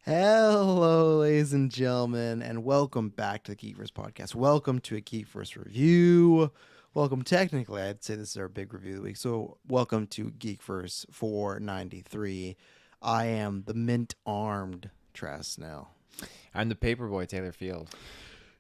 Hello, ladies and gentlemen, and welcome back to the GeekVerse podcast. Welcome to a GeekVerse review. Welcome, technically, I'd say this is our big review of the week. So, welcome to GeekVerse 493. I am the mint-armed Travis Snell. I'm the paperboy Taylor Field.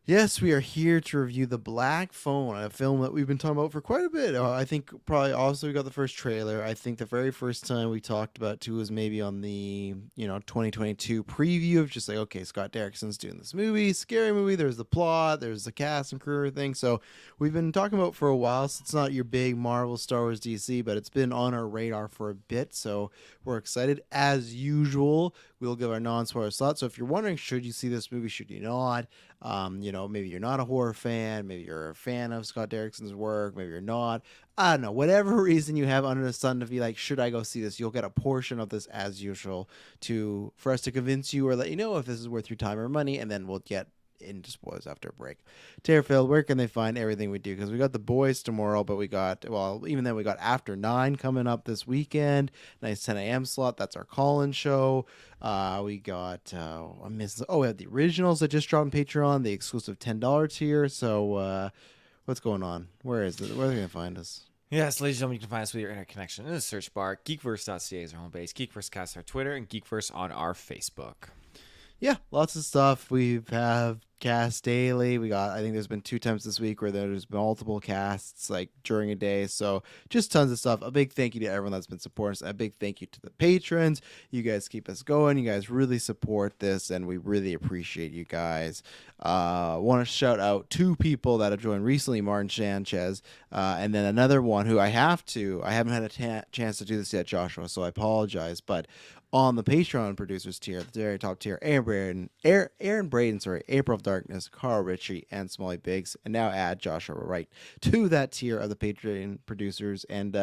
Yes, we are here to review The Black Phone, a film that we've been talking about for quite a bit. I think probably also we got the first trailer. I think the very first time we talked about it too was maybe on the 2022 preview of just like, okay, Scott Derrickson's doing this movie, scary movie. There's the plot, there's the cast and crew thing. So we've been talking about it for a while. So it's not your big Marvel, Star Wars, DC, but it's been on our radar for a bit. So we're excited as usual. We'll give our non-spoiler thoughts. So if you're wondering, should you see this movie, should you not? Maybe you're not a horror fan, maybe you're a fan of Scott Derrickson's work, maybe you're not. I don't know. Whatever reason you have under the sun to be like, should I go see this? You'll get a portion of this as usual for us to convince you or let you know if this is worth your time or money, and then we'll get into spoilers after a break. Taylor Field, where can they find everything we do? Because we got The Boys tomorrow, but even then we got After 9 coming up this weekend. Nice 10 a.m. slot. That's our call-in show. We got we have the originals that just dropped on Patreon, the exclusive $10 tier. So what's going on? Where is it? Where are they gonna find us? Yes, ladies and gentlemen, you can find us with your internet connection in the search bar. GeekVerse.ca is our home base. GeekVerseCast our Twitter, and GeekVerse on our Facebook. Yeah, lots of stuff. We have cast daily. I think there's been 2 times this week where there's multiple casts like during a day. So just tons of stuff. A big thank you to everyone that's been supporting us. A big thank you to the patrons. You guys keep us going. You guys really support this, and we really appreciate you guys. Want to shout out 2 people that have joined recently, Martin Sanchez, and then another one who I haven't had a chance to do this yet, Joshua, so I apologize, but on the Patreon producers tier, the very top tier, Aaron Braden, April of Darkness, Carl Ritchie, and Smalley Biggs, and now add Joshua Wright to that tier of the Patreon producers. And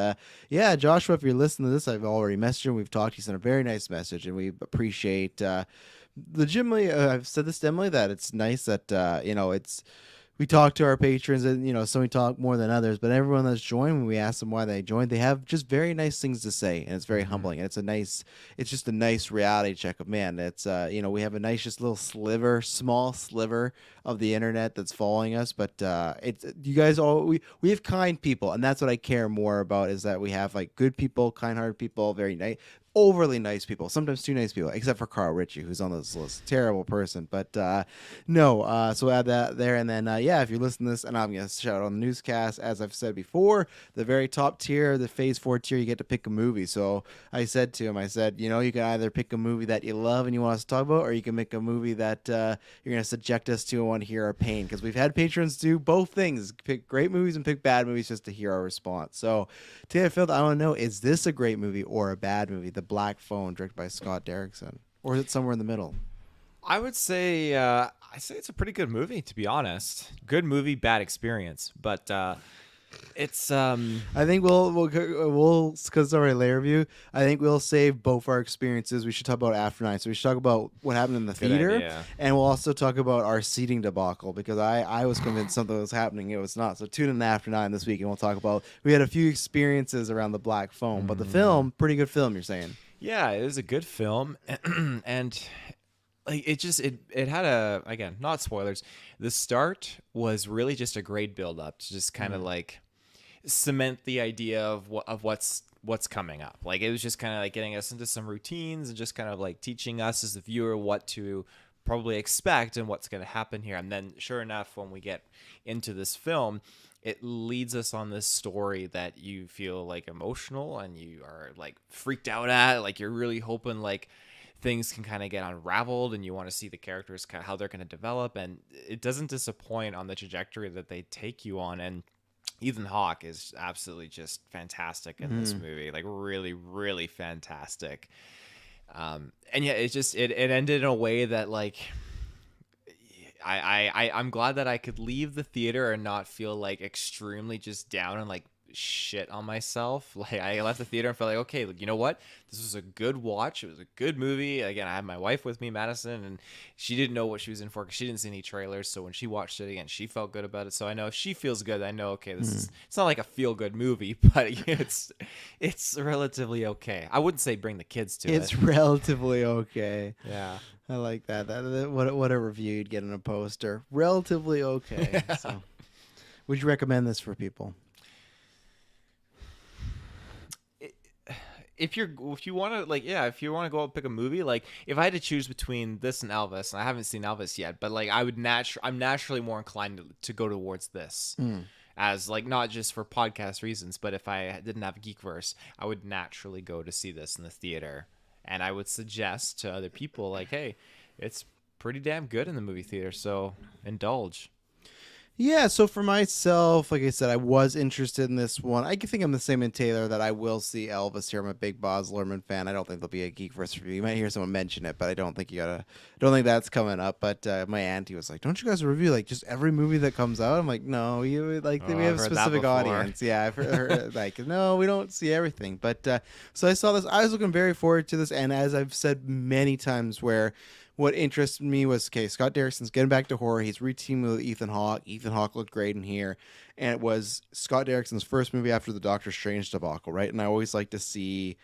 Joshua, if you're listening to this, I've already messaged him. We've talked. He sent a very nice message, and we appreciate. Legitimately, I've said this to Emily that it's nice that we talk to our patrons, and some we talk more than others, but everyone that's joined, when we ask them why they joined, they have just very nice things to say, and it's very humbling, and it's just a nice reality check of, man, it's we have a nice just little small sliver of the internet that's following us, but it's you guys we have kind people, and that's what I care more about, is that we have like good people, kind-hearted people, very nice, overly nice people, sometimes too nice people, except for Carl Ritchie, who's on this list. Terrible person, but so add that there. And then if you're listening to this, and I'm gonna shout out on the newscast, as I've said before, the very top tier, the phase 4 tier, you get to pick a movie. So I said to him, you can either pick a movie that you love and you want us to talk about, or you can make a movie that you're gonna subject us to and want to hear our pain, because we've had patrons do both things, pick great movies and pick bad movies just to hear our response. So Taylor Field, I want to know, is this a great movie or a bad movie? The Black Phone, directed by Scott Derrickson, or is it somewhere in the middle? I would say it's a pretty good movie, to be honest. Good movie, bad experience, but it's I think we'll because it's already layer review. I think we'll save both our experiences. We should talk about After 9. So we should talk about what happened in the theater, idea. And we'll also talk about our seating debacle, because I was convinced something was happening. It was not. So tune in to After 9 this week, and we'll talk about. We had a few experiences around the Black Phone, but the film, pretty good film. You're saying? Yeah, it was a good film, and like it had again, not spoilers. The start was really just a great build up to just kind of like cement the idea of what's coming up. Like, it was just kind of like getting us into some routines and just kind of like teaching us as the viewer what to probably expect and what's going to happen here. And then sure enough, when we get into this film, it leads us on this story that you feel like emotional and you are like freaked out at, like you're really hoping like things can kind of get unraveled, and you want to see the characters kind of how they're going to develop, and it doesn't disappoint on the trajectory that they take you on. And Ethan Hawke is absolutely just fantastic in this movie, like really, really fantastic. And yeah, it ended in a way that like I'm glad that I could leave the theater and not feel like extremely just down and like shit on myself. Like I left the theater and felt like, okay, you know what? This was a good watch. It was a good movie. Again, I had my wife with me, Madison, and she didn't know what she was in for because she didn't see any trailers. So when she watched it again, she felt good about it. So I know if she feels good, I know, okay, this is, it's not like a feel good movie, but it's relatively okay. I wouldn't say bring the kids to It's it. relatively okay. Yeah. I like that. What a review you'd get in a poster. Relatively okay. So, would you recommend this for people? If you want to like if you want to go out and pick a movie, like if I had to choose between this and Elvis, and I haven't seen Elvis yet, but like I'm naturally more inclined to go towards this. As like not just for podcast reasons, but if I didn't have Geekverse, I would naturally go to see this in the theater. And I would suggest to other people like, hey, it's pretty damn good in the movie theater, so indulge. Yeah, so for myself, like I said, I was interested in this one. I think I'm the same in Taylor that I will see Elvis here. I'm a big Baz Luhrmann fan. I don't think there'll be a Geekverse review. You might hear someone mention it, but I don't think I don't think that's coming up. But my auntie was like, "Don't you guys review like just every movie that comes out?" I'm like, "No, you like we I've have a heard that specific before. audience." Yeah, I've heard like, no, we don't see everything. But so I saw this. I was looking very forward to this, and as I've said many times, where what interested me was, okay, Scott Derrickson's getting back to horror. He's reteaming with Ethan Hawke. Ethan Hawke looked great in here. And it was Scott Derrickson's first movie after the Doctor Strange debacle, right? And I always like to see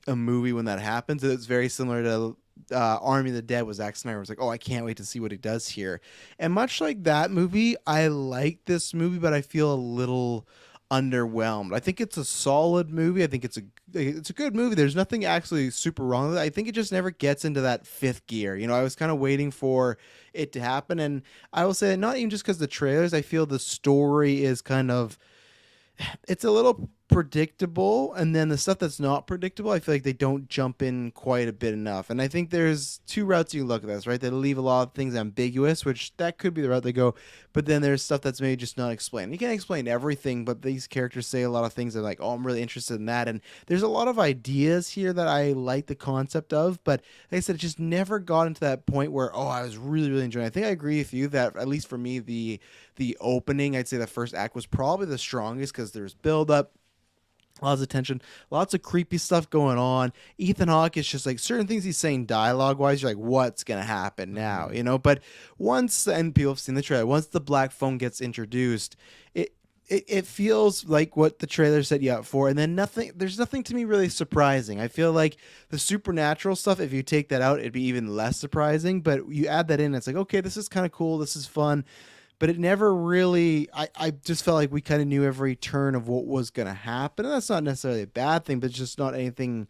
a movie when that happens. It's very similar to Army of the Dead with Zack Snyder. It was like, oh, I can't wait to see what he does here. And much like that movie, I like this movie, but I feel a little underwhelmed. I think it's a solid movie. I think it's a good movie. There's nothing actually super wrong with it. I think it just never gets into that fifth gear. You know, I was kind of waiting for it to happen, and I will say that not even just because the trailers. I feel the story is kind of, it's a little predictable, and then the stuff that's not predictable, I feel like they don't jump in quite a bit enough. And I think there's two routes you can look at this, right? They leave a lot of things ambiguous, which that could be the route they go, but then there's stuff that's maybe just not explained. You can't explain everything, but these characters say a lot of things that are like, oh, I'm really interested in that. And there's a lot of ideas here that I like the concept of, but like I said, it just never got into that point where, oh, I was really, really enjoying it. I think I agree with you that, at least for me, the opening, I'd say the first act was probably the strongest because there's build up, lots of tension, lots of creepy stuff going on. Ethan Hawke is just like certain things he's saying dialogue wise, you're like, what's gonna happen now? You know, but once, and people have seen the trailer, once the black phone gets introduced, it feels like what the trailer set you up for, and then there's nothing to me really surprising. I feel like the supernatural stuff, if you take that out, it'd be even less surprising, but you add that in, it's like, okay, this is kind of cool, this is fun. But it never really, I just felt like we kind of knew every turn of what was going to happen. And that's not necessarily a bad thing, but it's just not anything.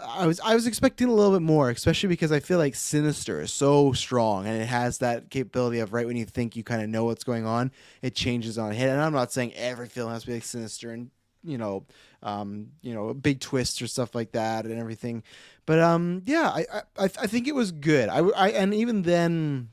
I was expecting a little bit more, especially because I feel like Sinister is so strong and it has that capability of right when you think you kind of know what's going on, it changes on a hit. And I'm not saying every film has to be like Sinister and big twists or stuff like that and everything. But yeah, I think it was good. And even then,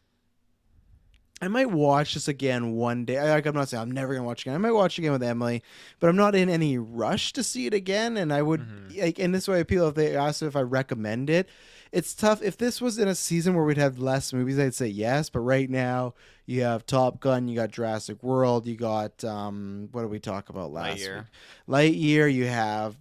I might watch this again one day. I'm not saying I'm never gonna watch it again. I might watch it again with Emily, but I'm not in any rush to see it again. And I would like in this way, people, if they ask if I recommend it, it's tough. If this was in a season where we'd have less movies, I'd say yes. But right now, you have Top Gun, you got Jurassic World, you got what did we talk about last week? Lightyear. You have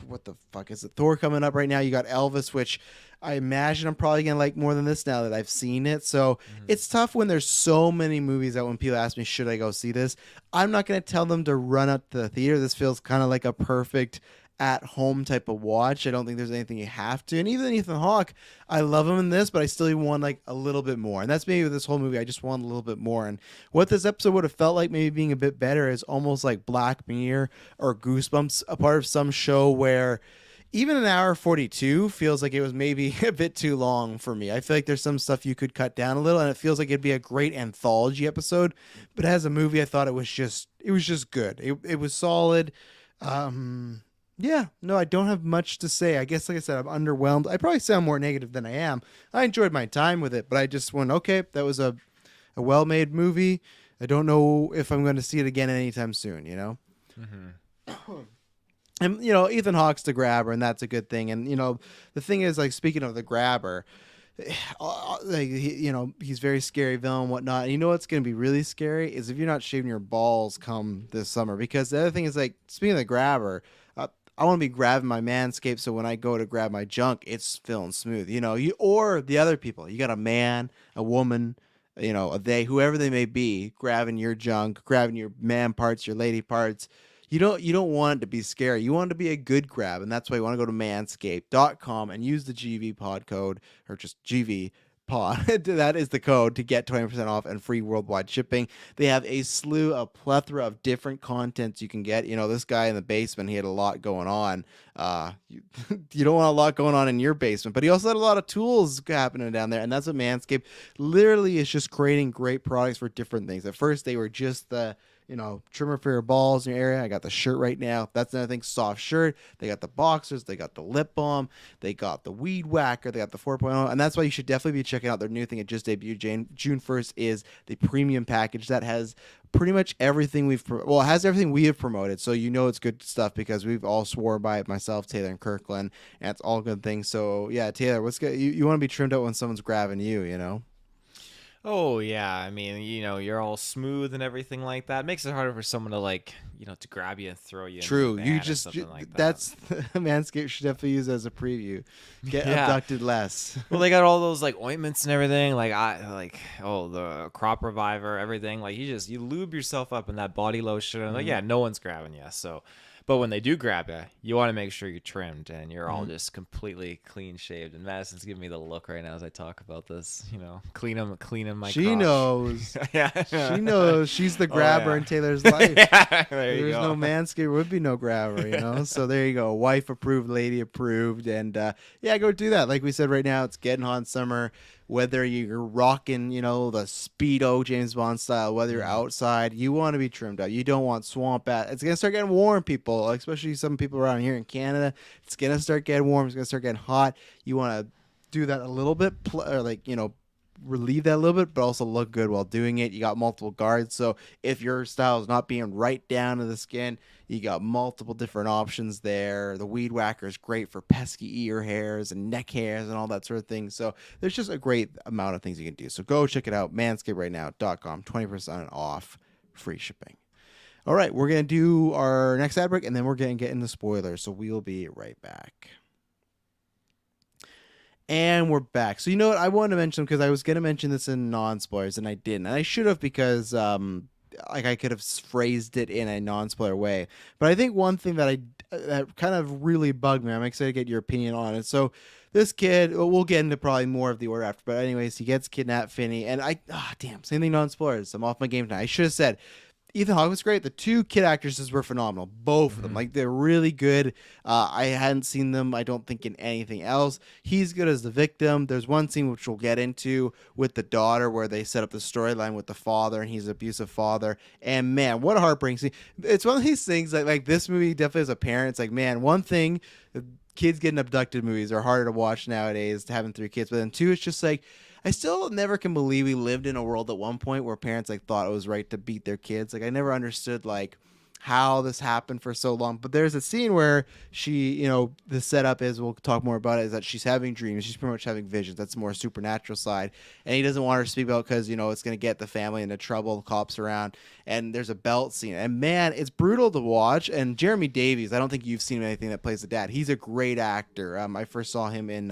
what the fuck is it? Thor coming up right now. You got Elvis, which I imagine I'm probably gonna like more than this now that I've seen it. So it's tough when there's so many movies that when people ask me, should I go see this? I'm not gonna tell them to run out to the theater. This feels kind of like a perfect at home type of watch. I don't think there's anything you have to. And even Ethan Hawke, I love him in this, but I still want like a little bit more. And that's maybe with this whole movie, I just want a little bit more. And what this episode would have felt like maybe being a bit better is almost like Black Mirror or Goosebumps, a part of some show where even an hour 42 feels like it was maybe a bit too long for me. I feel like there's some stuff you could cut down a little, and it feels like it'd be a great anthology episode. But as a movie, I thought it was just good. It was solid. Yeah, no, I don't have much to say. I guess, like I said, I'm underwhelmed. I probably sound more negative than I am. I enjoyed my time with it, but I just went, okay, that was a well-made movie. I don't know if I'm going to see it again anytime soon, you know? And, Ethan Hawke's the grabber, and that's a good thing. And, the thing is, like, speaking of the grabber, like he's very scary villain and whatnot. And you know what's going to be really scary is if you're not shaving your balls come this summer. Because the other thing is, like, speaking of the grabber, I want to be grabbing my Manscaped, so when I go to grab my junk, it's feeling smooth. You or the other people. You got a man, a woman, a they, whoever they may be, grabbing your junk, grabbing your man parts, your lady parts. You don't want it to be scary. You want it to be a good grab, and that's why you want to go to manscaped.com and use the GVPOD code, or just GVPOD. That is the code to get 20% off and free worldwide shipping. They have a plethora of different contents you can get. This guy in the basement, he had a lot going on. You don't want a lot going on in your basement, but he also had a lot of tools happening down there, and that's what Manscaped literally is, just creating great products for different things. At first, they were just the trimmer for your balls in your area. I got the shirt right now. That's another thing. Soft shirt. They got the boxers. They got the lip balm. They got the weed whacker. They got the 4.0. And that's why you should definitely be checking out their new thing. It just debuted. June 1st is the premium package that has pretty much everything it has everything we have promoted. So it's good stuff because we've all swore by it, myself, Taylor, and Kirklin, and it's all good things. So yeah, Taylor, what's good? You want to be trimmed out when someone's grabbing you. Oh yeah, I mean, you're all smooth and everything like that. It makes it harder for someone to to grab you and throw you into True. the You van or just something like that. that's Manscaped should definitely use as a preview. Get Yeah. abducted less. Well, they got all those ointments and everything. The crop reviver, everything. Like you lube yourself up in that body lotion, and yeah, no one's grabbing you. So, but when they do grab you, you want to make sure you're trimmed and you're all just completely clean shaved. And Madison's giving me the look right now as I talk about this. Cleaning my. She crotch. knows. Yeah, She knows. She's the grabber yeah. in Taylor's life. Yeah, there you There's go. no Manscaped, would be no grabber. So there you go. Wife approved, lady approved. And yeah, go do that. Like we said, right now, it's getting hot in summer. Whether you're rocking, the Speedo James Bond style, whether you're outside, you want to be trimmed out. You don't want swamp at. It's going to start getting warm, people, especially some people around here in Canada. It's going to start getting warm. It's going to start getting hot. You want to do that a little bit, relieve that a little bit, but also look good while doing it. You got multiple guards, so if your style is not being right down to the skin, you got multiple different options there. The weed whacker is great for pesky ear hairs and neck hairs and all that sort of thing. So there's just a great amount of things you can do. So go check it out, manscapedrightnow.com, 20% off, free shipping. All right, we're going to do our next ad break, and then we're going to get into spoilers, so we'll be right back. And we're back. So you know what? I wanted to mention, because I was going to mention this in non-spoilers, and I didn't. And I should have, because I could have phrased it in a non-spoiler way. But I think one thing that kind of really bugged me, I'm excited to get your opinion on it. So this kid, we'll get into probably more of the order after. But anyways, he gets kidnapped, Finney. And same thing, non-spoilers. I'm off my game tonight. I should have said, Ethan Hawke was great. The two kid actresses were phenomenal. Both of them. Like, they're really good. I hadn't seen them, I don't think, in anything else. He's good as the victim. There's one scene which we'll get into with the daughter where they set up the storyline with the father, and he's an abusive father. And, man, what a heartbreaking scene. It's one of these things that, like, this movie definitely as a parent, it's like, man, one thing, kids getting abducted movies are harder to watch nowadays, having 3 kids. But then 2, it's just like, I still never can believe we lived in a world at one point where parents thought it was right to beat their kids. I never understood how this happened for so long. But there's a scene where she, the setup is, we'll talk more about it, is that she's having dreams. She's pretty much having visions. That's the more supernatural side. And he doesn't want her to speak about because, it's going to get the family into trouble. The cops around. And there's a belt scene. And man, it's brutal to watch. And Jeremy Davies, I don't think you've seen anything that plays the dad. He's a great actor. I first saw him in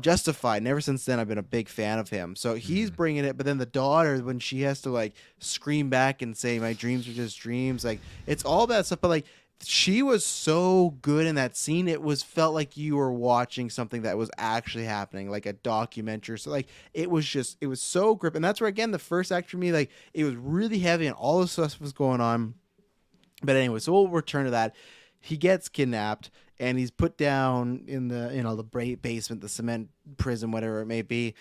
Justified. And ever since then, I've been a big fan of him. So he's bringing it. But then the daughter, when she has to scream back and say, "My dreams are just dreams," it's all that stuff. But she was so good in that scene. It felt like you were watching something that was actually happening, like a documentary. So it was so gripping. And that's where, again, the first act for me, it was really heavy and all this stuff was going on. But anyway, so we'll return to that. He gets kidnapped and he's put down in the the basement, the cement prison, whatever it may be.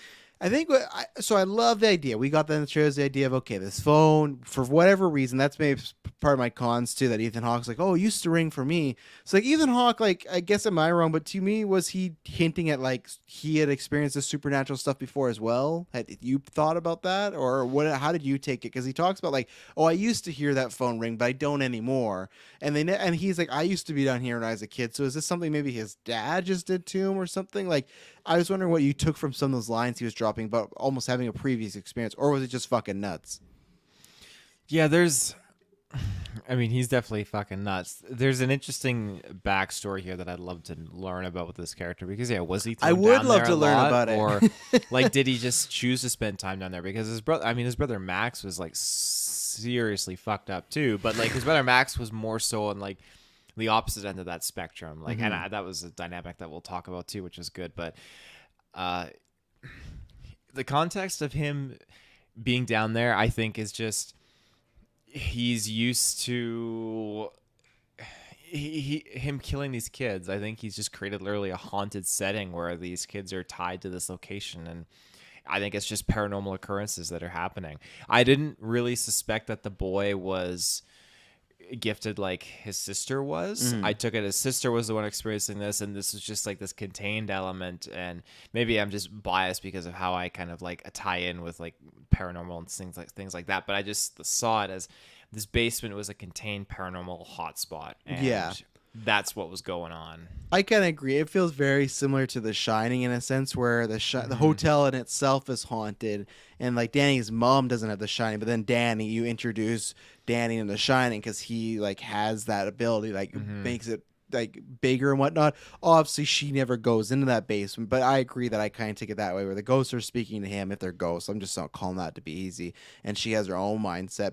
I think so. I love the idea. We got that in the trailers. The idea of okay, this phone for whatever reason. That's maybe part of my cons too. That Ethan Hawke's like, oh, it used to ring for me. So like Ethan Hawke, like I guess am I wrong? But to me, was he hinting at like he had experienced this supernatural stuff before as well? Had you thought about that, or what? How did you take it? Because he talks about like, oh, I used to hear that phone ring, but I don't anymore. And he's like, I used to be down here when I was a kid. So is this something maybe his dad just did to him or something? Like I was wondering what you took from some of those lines he was dropping about almost having a previous experience, or was it just fucking nuts? Yeah, I mean, he's definitely fucking nuts. There's an interesting backstory here that I'd love to learn about with this character because, yeah, was he I thrown would down love there to a learn lot, about it. or like, did he just choose to spend time down there? Because his brother Max was like seriously fucked up too, but like his brother Max was more so on like the opposite end of that spectrum. Like, and that was a dynamic that we'll talk about too, which is good. But the context of him being down there, I think, is just he's used to him killing these kids. I think he's just created literally a haunted setting where these kids are tied to this location, and I think it's just paranormal occurrences that are happening. I didn't really suspect that the boy was gifted like his sister was. I took it his sister was the one experiencing this, and this was just like this contained element. And maybe I'm just biased because of how I kind of like a tie in with like paranormal and things like that. But I just saw it as this basement was a contained paranormal hotspot, and Yeah. that's what was going on. I kind of agree. It feels very similar to The Shining in a sense, where the hotel in itself is haunted, and like Danny's mom doesn't have The Shining, but then you introduce Danny in The Shining because he like has that ability, like makes it like bigger and whatnot. Obviously, she never goes into that basement, but I agree that I kind of take it that way, where the ghosts are speaking to him if they're ghosts. I'm just not calling that to be easy, and she has her own mindset.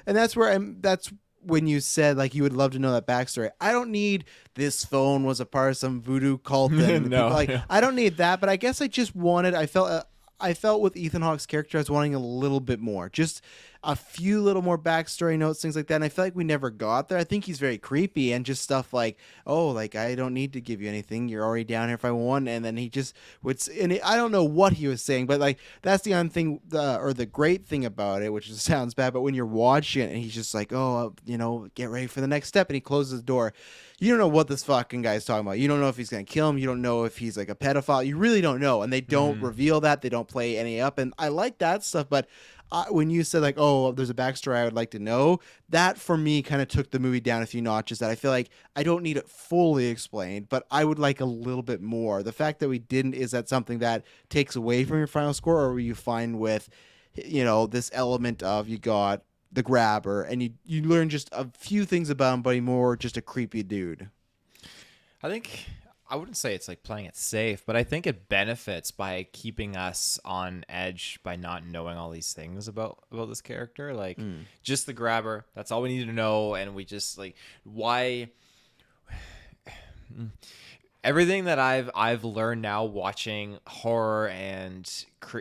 And that's where that's when you said like you would love to know that backstory. I don't need this phone was a part of some voodoo cult and No, like no. I don't need that, but I guess I just wanted I felt with Ethan Hawke's character I was wanting a little bit more, just a few little more backstory notes, things like that. And I feel like we never got there. I think he's very creepy and just stuff like, oh, like I don't need to give you anything, you're already down here if I want. And then he just would, I don't know what he was saying, but like that's the other thing, or the great thing about it, which sounds bad, but when you're watching it and he's just like, oh, get ready for the next step, and he closes the door, you don't know what this fucking guy's talking about. You don't know if he's gonna kill him. You don't know if he's like a pedophile. You really don't know, and they don't reveal that. They don't play any up, and I like that stuff. But when you said like, oh, there's a backstory I would like to know, that for me kind of took the movie down a few notches. That I feel like I don't need it fully explained, but I would like a little bit more. The fact that we didn't, is that something that takes away from your final score, or were you fine with, this element of you got the grabber and you learn just a few things about him, but he's more just a creepy dude? I think I wouldn't say it's like playing it safe, but I think it benefits by keeping us on edge by not knowing all these things about this character. Like just the grabber, that's all we need to know, and we just like why everything that I've learned now watching horror and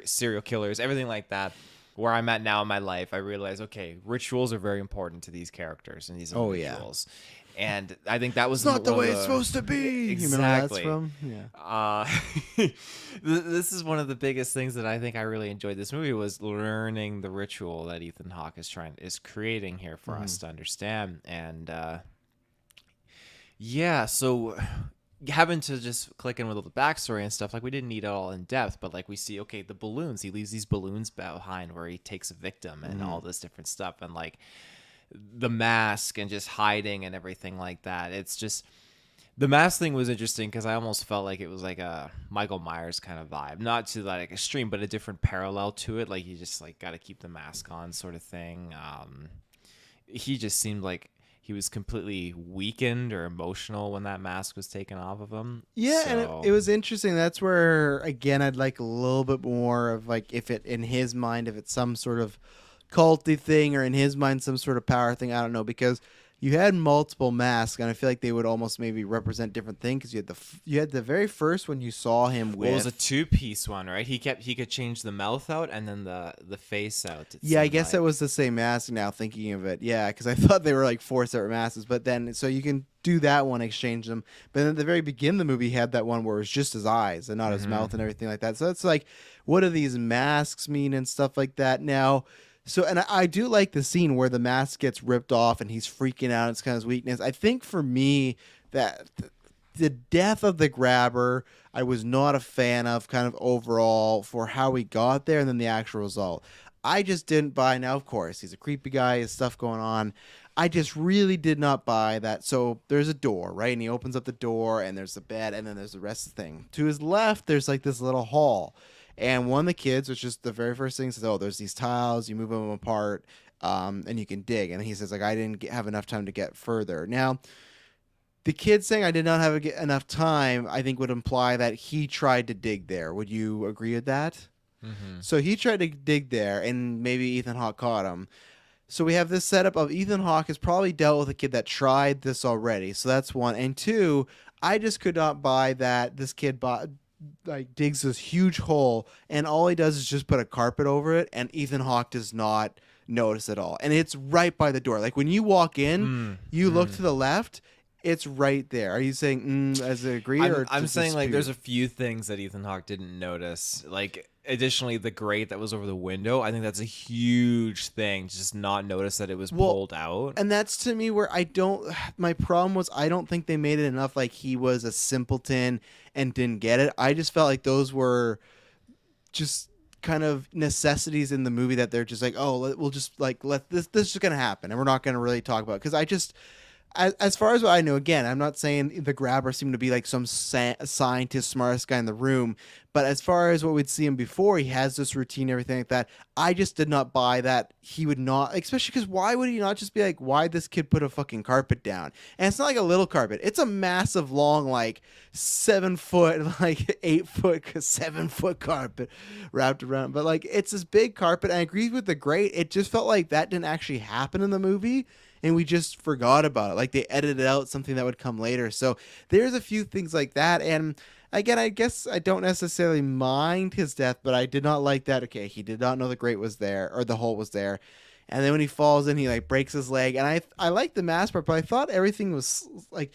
serial killers, everything like that. Where I'm at now in my life, I realize, okay, rituals are very important to these characters and these individuals. Yeah. And I think that was it's not the way it's supposed to be. Exactly. You remember where that's from? Yeah. This is one of the biggest things that I think I really enjoyed this movie, was learning the ritual that Ethan Hawke is creating here for us to understand. And so having to just click in with all the backstory and stuff, like we didn't need it all in depth, but like we see, okay, the balloons, he leaves these balloons behind where he takes a victim and all this different stuff, and like the mask and just hiding and everything like that. It's just, the mask thing was interesting because I almost felt like it was like a Michael Myers kind of vibe, not to like extreme, but a different parallel to it. Like you just like got to keep the mask on sort of thing. He just seemed like he was completely weakened or emotional when that mask was taken off of him. Yeah, and it was interesting. That's where, again, I'd like a little bit more of like, if it, in his mind, if it's some sort of culty thing, or in his mind some sort of power thing, I don't know, because you had multiple masks, and I feel like they would almost maybe represent different things because you had the very first one you saw him with. Well, it was a 2-piece one, right? He could change the mouth out and then the face out. Yeah, I guess that was the same mask now, thinking of it. Yeah, because I thought they were like 4 separate masks. But then, so you can do that one, exchange them. But then at the very beginning of the movie, he had that one where it was just his eyes and not his mouth and everything like that. So it's like, what do these masks mean and stuff like that now? So, and I do like the scene where the mask gets ripped off and he's freaking out. It's kind of his weakness. I think for me, that the death of the grabber, I was not a fan of kind of overall for how we got there and then the actual result. I just didn't buy. Now, of course, he's a creepy guy, his stuff going on. I just really did not buy that. So there's a door, right? And he opens up the door and there's the bed and then there's the rest of the thing. To his left, there's like this little hall. And one of the kids, which is the very first thing, says, "Oh, there's these tiles. You move them apart, and you can dig." And he says, "Like I didn't have enough time to get further." Now, the kid saying I did not have enough time, I think would imply that he tried to dig there. Would you agree with that? So he tried to dig there, and maybe Ethan Hawke caught him. So we have this setup of Ethan Hawke has probably dealt with a kid that tried this already. So that's one. And two, I just could not buy that this kid like digs this huge hole and all he does is just put a carpet over it and Ethan Hawke does not notice at all. And it's right by the door. Like when you walk in, you look to the left, it's right there. Are you saying as a agree or I'm saying dispute? like there's a few things that Ethan Hawke didn't notice. Like additionally the grate that was over the window, I think that's a huge thing. Just not notice that it was pulled out. And that's to me where my problem was I don't think they made it enough like he was a simpleton and didn't get it. I just felt like those were just kind of necessities in the movie that they're just like, oh, we'll just like let this is going to happen and we're not going to really talk about it. Because I just, as far as what I know, again, I'm not saying the grabber seemed to be like some scientist, smartest guy in the room, but as far as what we'd see him before, he has this routine, everything like that. I just did not buy that he would not, especially because why would he not just be like, why'd this kid put a fucking carpet down? And it's not like a little carpet. It's a massive, long, like 7 foot, like 8 foot, 7 foot carpet wrapped around. But like, it's this big carpet. I agree with the grate. It just felt like that didn't actually happen in the movie. And we just forgot about it. Like they edited out something that would come later. So there's a few things like that. And again, I guess I don't necessarily mind his death, but I did not like that. Okay, he did not know the grate was there or the hole was there. And then when he falls in, he like breaks his leg. And I like the mask part, but I thought everything was like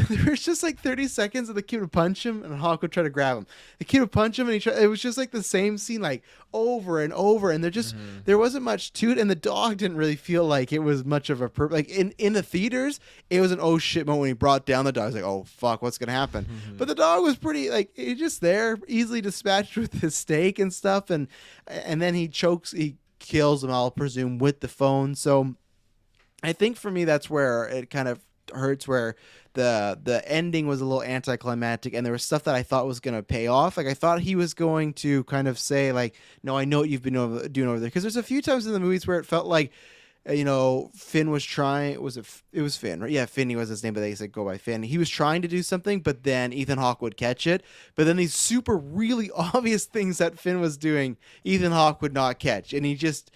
there was just like 30 seconds of the kid would punch him and Hawk would try to grab him. The kid would punch him and it was just like the same scene like over and over, and there wasn't much to it, and the dog didn't really feel like it was much of a like in the theaters it was an oh shit moment when he brought down the dog. I was like, oh fuck, what's gonna happen? But the dog was pretty like he just there, easily dispatched with his steak and stuff, and then he kills him, I'll presume, with the phone. So I think for me that's where it kind of hurts, where the ending was a little anticlimactic and there was stuff that I thought was going to pay off. Like I thought he was going to kind of say like, no, I know what you've been doing over there. Because there's a few times in the movies where it felt like, Finn was trying, it was Finn, right? Yeah, Finney was his name, but they said go by Finn. He was trying to do something, but then Ethan Hawke would catch it. But then these super really obvious things that Finn was doing, Ethan Hawke would not catch. And he just,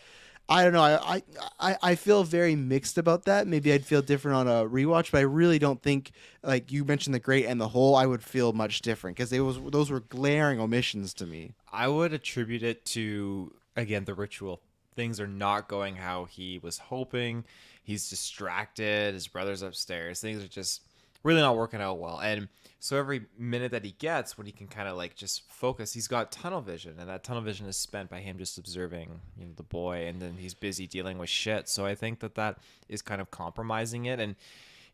I don't know. I feel very mixed about that. Maybe I'd feel different on a rewatch, but I really don't think, like you mentioned the grate and the hole, I would feel much different because those were glaring omissions to me. I would attribute it to, again, the ritual. Things are not going how he was hoping. He's distracted. His brother's upstairs. Things are just really not working out well. And so every minute that he gets when he can kind of like just focus, he's got tunnel vision, and that tunnel vision is spent by him just observing, the boy, and then he's busy dealing with shit. So I think that is kind of compromising it, and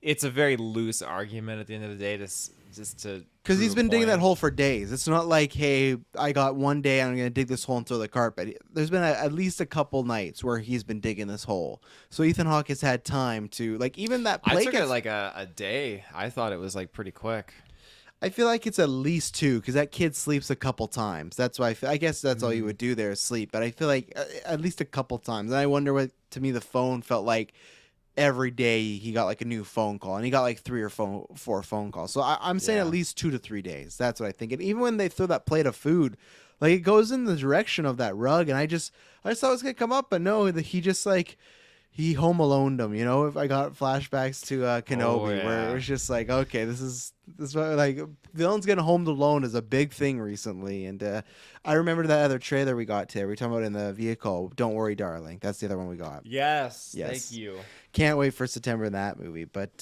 it's a very loose argument at the end of the day because he's been digging that hole for days. It's not like, hey, I got one day and I'm going to dig this hole and throw the carpet. There's been at least a couple nights where he's been digging this hole. So Ethan Hawke has had time to, like, even that play. I took it like a day. I thought it was like pretty quick. I feel like it's at least 2 because that kid sleeps a couple times. That's why I guess that's all you would do there is sleep. But I feel like at least a couple times. And I wonder what, to me, the phone felt like. Every day he got like a new phone call, and he got like 3 or 4 phone calls. So I'm saying at least 2 to 3 days. That's what I think. And even when they throw that plate of food, like it goes in the direction of that rug, and I just thought it was gonna come up, but no, he just like he home aloned him. You know, if I got flashbacks to Kenobi, where it yeah. was just like, okay, this is what, like, villains getting home alone is a big thing recently. And I remember that other trailer we got today. We were talking about in the vehicle. Don't worry, darling. That's the other one we got. Yes, thank Yes, you. can't wait for September in that movie. But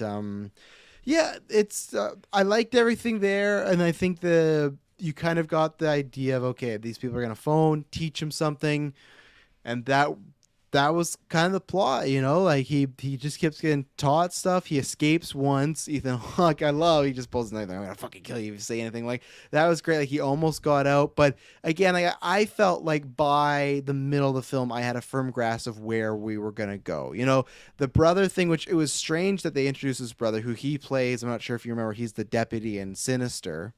yeah, it's I liked everything there, and I think you kind of got the idea of, okay, these people are gonna phone, teach him something, and that was kind of the plot, you know. Like he just keeps getting taught stuff. He escapes once. Ethan Hawke, I love. He just pulls the knife. I'm gonna fucking kill you if you say anything. Like that was great. Like he almost got out, but again, I felt like by the middle of the film, I had a firm grasp of where we were gonna go. You know, the brother thing, which it was strange that they introduced his brother, who he plays. I'm not sure if you remember. He's the deputy in Sinister.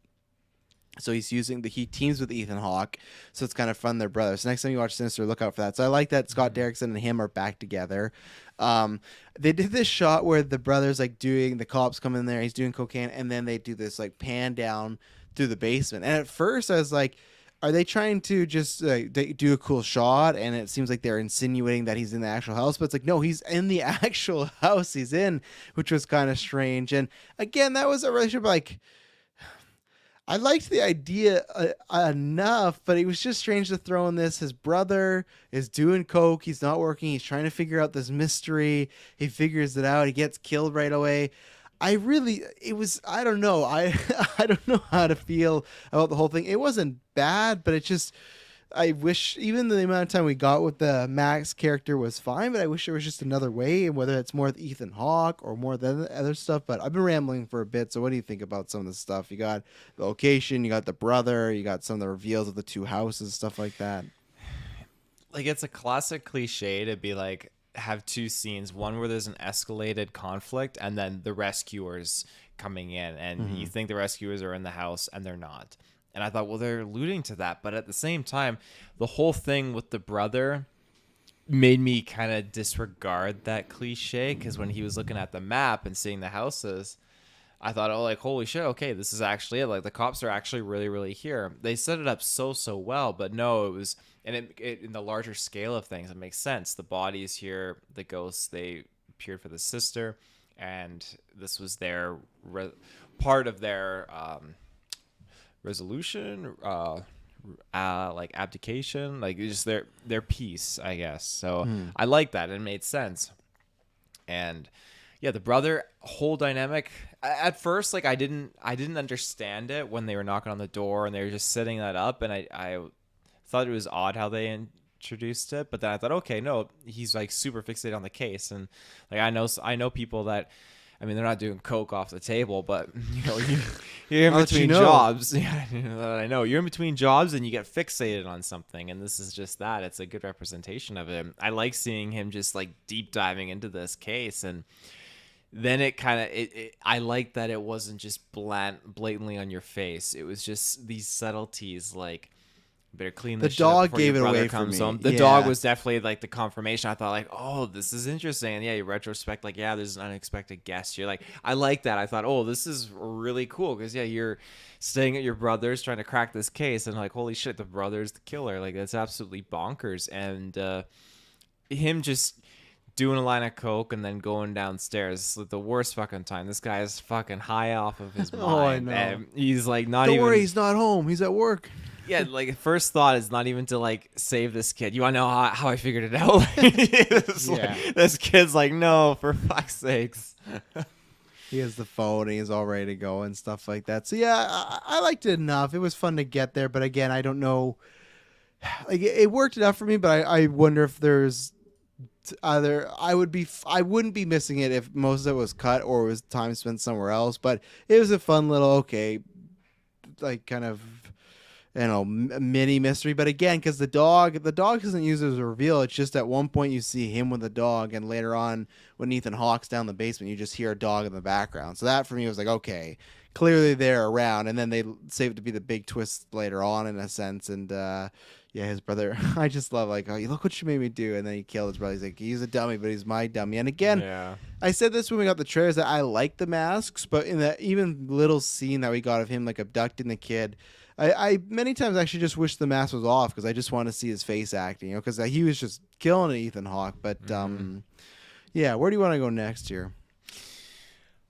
So he teams with Ethan Hawke, so it's kind of fun. They're brothers. So next time you watch Sinister, look out for that. So I like that Scott Derrickson and him are back together. They did this shot where the brothers like doing the cops come in there, he's doing cocaine, and then they do this like pan down through the basement. And at first I was like, are they trying to just do a cool shot? And it seems like they're insinuating that he's in the actual house, but it's like, no, he's in the actual house he's in, which was kind of strange. And again, that was a relationship like. I liked the idea enough, but it was just strange to throw in this. His brother is doing coke. He's not working. He's trying to figure out this mystery. He figures it out. He gets killed right away. I don't know. I don't know how to feel about the whole thing. It wasn't bad, but it just, I wish even the amount of time we got with the Max character was fine, but I wish there was just another way, and whether it's more with Ethan Hawke or more than the other stuff. But I've been rambling for a bit, so what do you think about some of the stuff? You got the location, you got the brother, you got some of the reveals of the two houses, stuff like that. Like it's a classic cliche to be like have two scenes, one where there's an escalated conflict and then the rescuers coming in, and you think the rescuers are in the house and they're not. And I thought, well, they're alluding to that. But at the same time, the whole thing with the brother made me kind of disregard that cliche, because when he was looking at the map and seeing the houses, I thought, oh, like, holy shit, okay, this is actually it. Like, the cops are actually really, really here. They set it up so well. But no, it was, and it in the larger scale of things, it makes sense. The body's here, the ghosts, they appeared for the sister, and this was their part of their resolution, like abdication, like just their peace, I guess. So I like that. It made sense. And yeah, the brother whole dynamic at first, like I didn't understand it when they were knocking on the door and they were just setting that up, and I thought it was odd how they introduced it. But then I thought, okay, no, he's like super fixated on the case, and like I know people that, I mean, they're not doing coke off the table, but you know, you're in between jobs. Yeah, I know you're in between jobs and you get fixated on something, and this is just that. It's a good representation of him. I like seeing him just like deep diving into this case, and then it kind of I like that it wasn't just blatantly on your face. It was just these subtleties, like, better clean The this shit up dog before gave your it brother away for comes me. home. The Yeah. dog was definitely like the confirmation. I thought like, oh, this is interesting. And yeah, you retrospect, like, yeah, there's an unexpected guest. You're like, I like that. I thought, oh, this is really cool, because yeah, you're staying at your brother's trying to crack this case, and like, holy shit, the brother's the killer. Like, that's absolutely bonkers. And him just doing a line of coke and then going downstairs, like the worst fucking time. This guy is fucking high off of his mind. Oh, I know. And he's like not Don't even. worry, he's not home. He's at work. Yeah, like first thought is not even to like save this kid. You want to know how I figured it out? This kid's like, no, for fuck's sakes. He has the phone and he's all ready to go and stuff like that. So yeah, I liked it enough. It was fun to get there, but again, I don't know. Like it worked enough for me, but I wonder if there's either I wouldn't be missing it if most of it was cut or it was time spent somewhere else. But it was a fun little, okay, like kind of, you know, mini mystery. But again, because the dog isn't used as a reveal. It's just at one point you see him with the dog, and later on when Ethan Hawke's down the basement, you just hear a dog in the background. So that for me was like, okay, clearly they're around. And then they save it to be the big twist later on in a sense. And yeah, his brother, I just love, like, oh, you look what you made me do. And then he killed his brother. He's like, he's a dummy, but he's my dummy. And again, Yeah. I said this when we got the trailers, that I like the masks, but in that even little scene that we got of him like abducting the kid, I many times actually just wish the mask was off, because I just want to see his face acting, you know, because he was just killing it, Ethan Hawke. But Yeah, where do you want to go next here?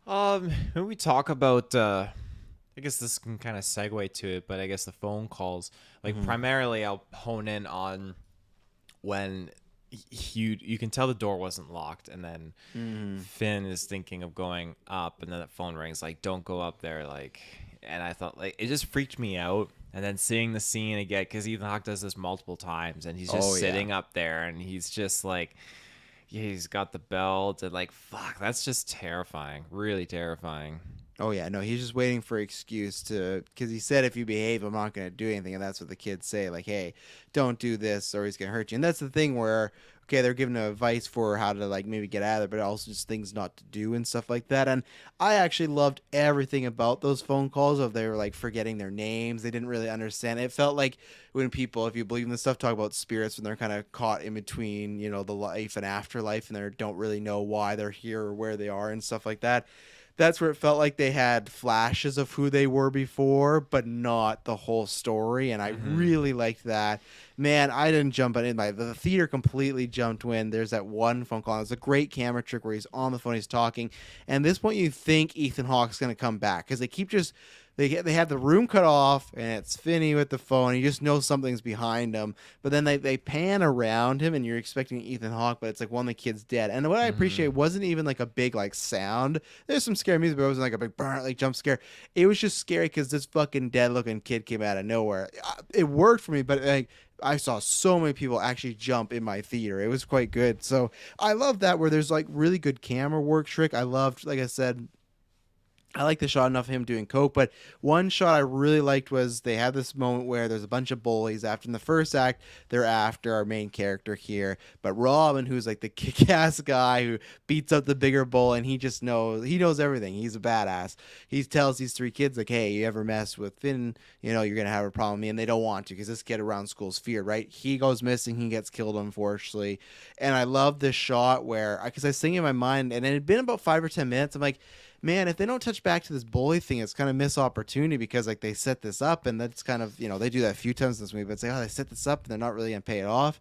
When we talk about, I guess this can kind of segue to it, but I guess the phone calls, like primarily I'll hone in on when you can tell the door wasn't locked, and then Finn is thinking of going up, and then the phone rings, like, don't go up there, like, and I thought, like, it just freaked me out. And then seeing the scene again, because Ethan Hawke does this multiple times, and he's just sitting up there, and he's just like, yeah, he's got the belt, and like, fuck, that's just terrifying, really terrifying. Oh yeah, no, he's just waiting for an excuse to, because he said if you behave, I'm not going to do anything, and that's what the kids say, like, hey, don't do this, or he's going to hurt you. And that's the thing where, okay, they're giving advice for how to like maybe get out of there, but also just things not to do and stuff like that. And I actually loved everything about those phone calls. Of they were like forgetting their names, they didn't really understand. It felt like when people, if you believe in this stuff, talk about spirits when they're kind of caught in between, you know, the life and afterlife, and they don't really know why they're here or where they are and stuff like that. That's where it felt like they had flashes of who they were before, but not the whole story. And I really liked that. Man, I didn't jump in. The theater completely jumped when there's that one phone call. It's a great camera trick where he's on the phone, he's talking. And at this point, you think Ethan Hawke's going to come back because they keep just. They have the room cut off, and it's Finney with the phone. You just know something's behind him. But then they pan around him, and you're expecting Ethan Hawke, but it's like one of the kids dead. And what I appreciate wasn't even like a big like sound. There's some scary music, but it wasn't like a big like jump scare. It was just scary because this fucking dead looking kid came out of nowhere. It worked for me, but like I saw so many people actually jump in my theater. It was quite good. So I love that where there's like really good camera work trick. I loved, like I said, I like the shot enough of him doing coke, but one shot I really liked was they have this moment where there's a bunch of bullies after in the first act. They're after our main character here, but Robin, who's like the kick-ass guy who beats up the bigger bull, and he knows everything. He's a badass. He tells these three kids like, "Hey, you ever mess with Finn, you know you're gonna have a problem." And they don't want to because this kid around school's feared, right? He goes missing, he gets killed, unfortunately. And I love this shot where, because I was thinking in my mind, and it had been about 5 or 10 minutes. I'm like, man, if they don't touch back to this bully thing, it's kind of missed opportunity because like they set this up, and that's kind of, you know, they do that a few times this movie, but say, oh, they set this up and they're not really gonna pay it off.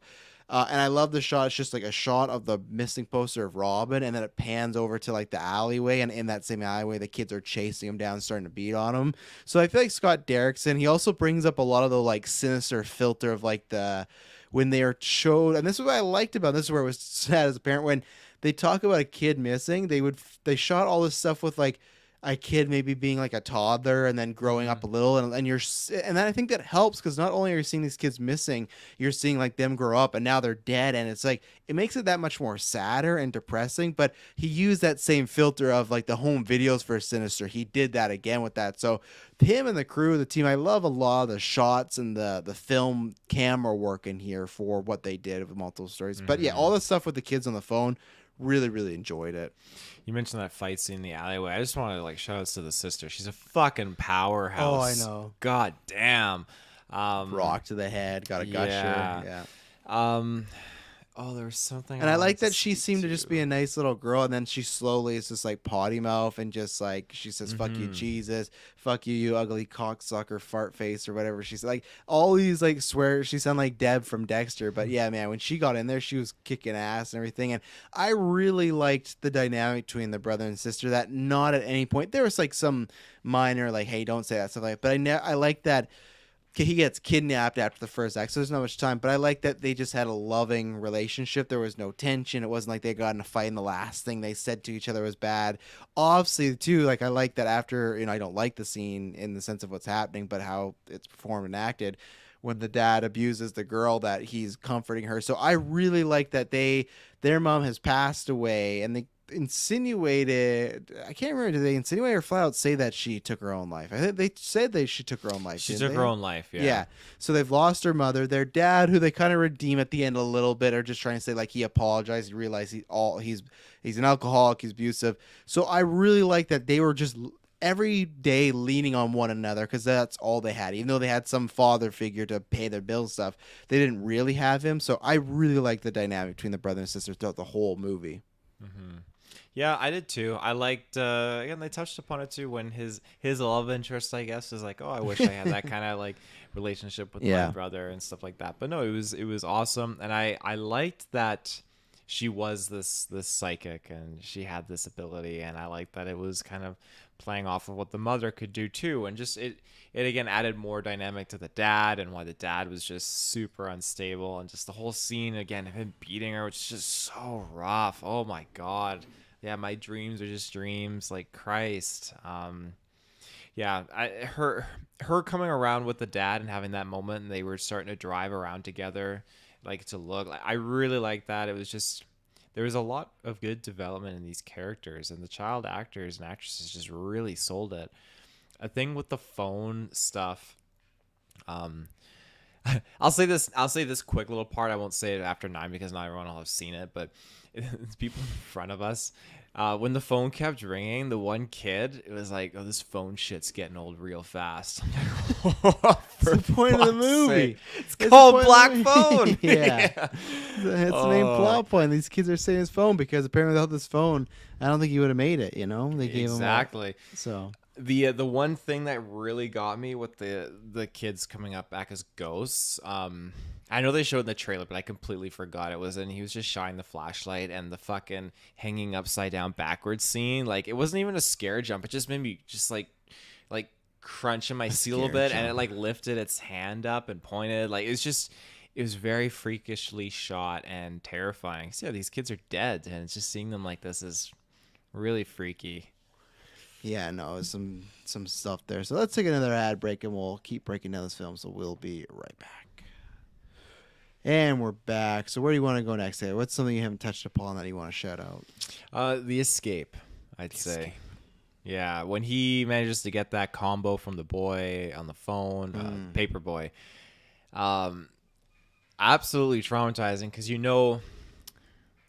And I love the shot. It's just like a shot of the missing poster of Robin, and then it pans over to like the alleyway, and in that same alleyway, the kids are chasing him down, starting to beat on him. So I feel like Scott Derrickson, he also brings up a lot of the like sinister filter of like the when they are showed, and this is what I liked about this is where it was sad as a parent when they talk about a kid missing. They shot all this stuff with like a kid maybe being like a toddler and then growing up a little, and then I think that helps because not only are you seeing these kids missing, you're seeing like them grow up and now they're dead, and it's like it makes it that much more sadder and depressing. But he used that same filter of like the home videos for Sinister. He did that again with that. So him and the crew, the team, I love a lot of the shots and the film camera work in here for what they did with multiple stories. But yeah, all the stuff with the kids on the phone, really enjoyed it. You mentioned that fight scene in the alleyway. I just wanted to like shout outs to the sister. She's a fucking powerhouse. Oh, I know. God damn. Rock to the head, got a gusher. Yeah. There was something. And I like wanted that she seemed to just be a nice little girl, and then she slowly is just like potty mouth and just like she says, "Fuck you, Jesus, fuck you, you ugly cocksucker, fart face," or whatever she's like. All these like swear. She sounded like Deb from Dexter, but yeah, man, when she got in there, she was kicking ass and everything. And I really liked the dynamic between the brother and sister. That not at any point there was like some minor like, "Hey, don't say that," stuff like that. But I like that. He gets kidnapped after the first act, so there's not much time. But I like that they just had a loving relationship. There was no tension. It wasn't like they got in a fight and the last thing they said to each other was bad. Obviously, too, like I like that after, I don't like the scene in the sense of what's happening, but how it's performed and acted when the dad abuses the girl, that he's comforting her. So I really like that their mom has passed away, and they insinuated, I can't remember, did they insinuate or flat out say that she took her own life? I think they said she took her own life. She took her own life. Yeah. So they've lost her mother. Their dad, who they kind of redeem at the end a little bit, are just trying to say like he apologized. He realized he's an alcoholic. He's abusive. So I really like that they were just every day leaning on one another because that's all they had. Even though they had some father figure to pay their bills stuff, they didn't really have him. So I really like the dynamic between the brother and sister throughout the whole movie. Mm-hmm. Yeah, I did too. I liked again, they touched upon it too when his love interest, I guess, is like, oh, I wish I had that kind of like relationship with my brother and stuff like that. But no, it was awesome, and I liked that she was this psychic and she had this ability, and I like that it was kind of playing off of what the mother could do too, and just it again added more dynamic to the dad and why the dad was just super unstable, and just the whole scene again of him beating her, which is just so rough. Oh my god. Yeah, my dreams are just dreams, like Christ. Yeah, her coming around with the dad and having that moment, and they were starting to drive around together, like to look. Like, I really like that. It was just there was a lot of good development in these characters, and the child actors and actresses just really sold it. A thing with the phone stuff. Um, I'll say this. I'll say this quick little part. I won't say it after 9 because not everyone will have seen it. But it's people in front of us. When the phone kept ringing, the one kid, it was like, "Oh, this phone shit's getting old real fast." I'm like, What's the point of the movie? It's called Black Phone. Yeah. It's the main plot point. These kids are saying his phone because apparently without this phone, I don't think he would have made it. You know, they gave exactly. him so. The one thing that really got me with the kids coming up back as ghosts, I know they showed in the trailer, but I completely forgot it was, and he was just shining the flashlight, and the fucking hanging upside down backwards scene, like it wasn't even a scare jump. It just made me just like crunch in my seat a little bit, and it like lifted its hand up and pointed, like it was very freakishly shot and terrifying. So yeah, these kids are dead, and it's just seeing them like this is really freaky. Yeah, no, some stuff there. So let's take another ad break, and we'll keep breaking down this film. So we'll be right back. And we're back. So where do you want to go next? What's something you haven't touched upon that you want to shout out? The escape, I'd say. Yeah, when he manages to get that combo from the boy on the phone, paper boy, absolutely traumatizing because